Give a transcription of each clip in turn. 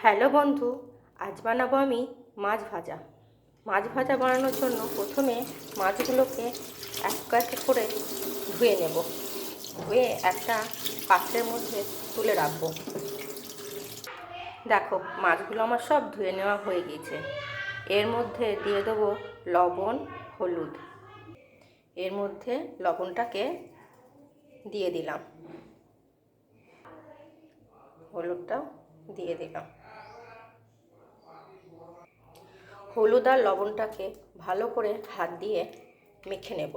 Hello বন্ধু, আজ বানাবো আমি মাছ ভাজা। মাছ ভাজা বানানোর জন্য প্রথমে মাছগুলোকে এক এক করে ধুয়ে নেব। ধুয়ে একটা পাত্রের মধ্যে তুলে রাখবো। দেখো, মাছগুলো আমার সব ধুয়ে নেওয়া হয়ে গিয়েছে। এর মধ্যে দিয়ে দেবো লবণ, হলুদ। এর মধ্যে লবণটাকে দিয়ে দিলাম, হলুদটাও দিয়ে দিলাম। হলুদ আর লবণটাকে ভালো করে হাত দিয়ে মেখে নেব।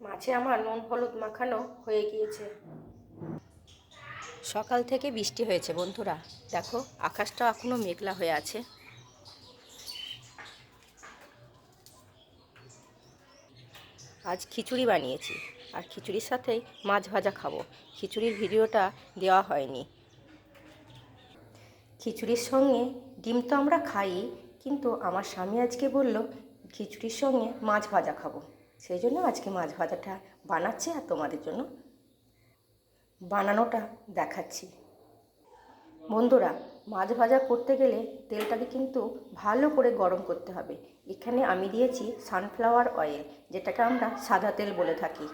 মাছে আমার নুন হলুদ মাখানো হয়ে গিয়েছে। সকাল থেকে বৃষ্টি হয়েছে বন্ধুরা। দেখো, আকাশটা এখনো মেঘলা হয়ে আছে। আজ খিচুড়ি বানিয়েছি, আর খিচুড়ির সাথেই মাছ ভাজা খাবো। খিচুড়ির ভিডিওটা দেওয়া হয়নি। খিচুড়ির সঙ্গে ডিম তো আমরা খাই, কিন্তু আমার স্বামী আজকে বলল খিচুড়ির সঙ্গে মাছ ভাজা খাবো। সেই জন্য আজকে মাছ ভাজাটা বানাচ্ছি আর তোমাদের জন্য বানানোটা দেখাচ্ছি। বন্ধুরা, মাছ ভাজা করতে গেলে তেলটাকে কিন্তু ভালো করে গরম করতে হবে। এখানে আমি দিয়েছি সানফ্লাওয়ার অয়েল, যেটাকে আমরা সাদা তেল বলে থাকি।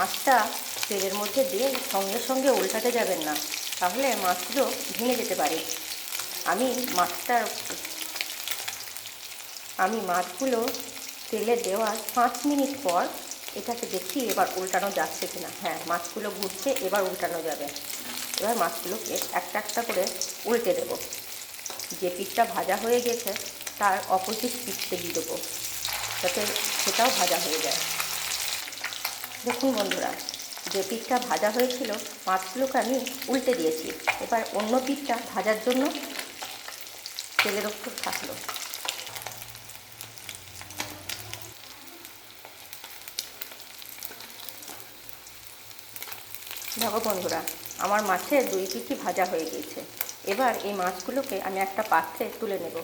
মাছটা তেলের মধ্যে দিয়ে সঙ্গে সঙ্গে উল্টাতে যাবেন না, তাহলে মাছগুলো ভেঙে যেতে পারে। আমি মাছগুলো তেলে দেওয়ার 5 মিনিট পর এটাকে দেখি এবার উল্টানো যাচ্ছে কিনা। হ্যাঁ, মাছগুলো ঘুরছে, এবার উল্টানো যাবে। এবার মাছগুলোকে একটা একটা করে উল্টে দেব। যে পিঠটা ভাজা হয়ে গেছে তার অপোজিট পিঠতে দিয়ে দেবো, যাতে সেটাও ভাজা হয়ে যায়। দেখুন বন্ধুরা, যে পিঠটা ভাজা হয়েছিল মাছগুলোকে আমি উল্টে দিয়েছি। এবার অন্য পিঠটা ভাজার জন্য তেলের ওপর থাকলো। দেখো বন্ধুরা, আমার মাছের 2 পিঠই ভাজা হয়ে গিয়েছে। এবার এই মাছগুলোকে আমি একটা পাত্রে তুলে নেব।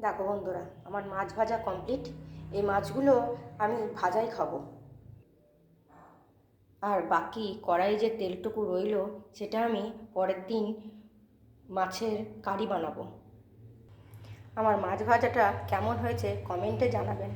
দেখো বন্ধুরা, আমার মাছ ভাজা কমপ্লিট। এই মাছগুলো আমি ভাজাই খাবো, আর বাকি কড়াই যে তেলটুকু রইল সেটা আমি পরের দিন মাছের কারি বানাবো। আমার মাছ ভাজাটা কেমন হয়েছে কমেন্টে জানাবেন।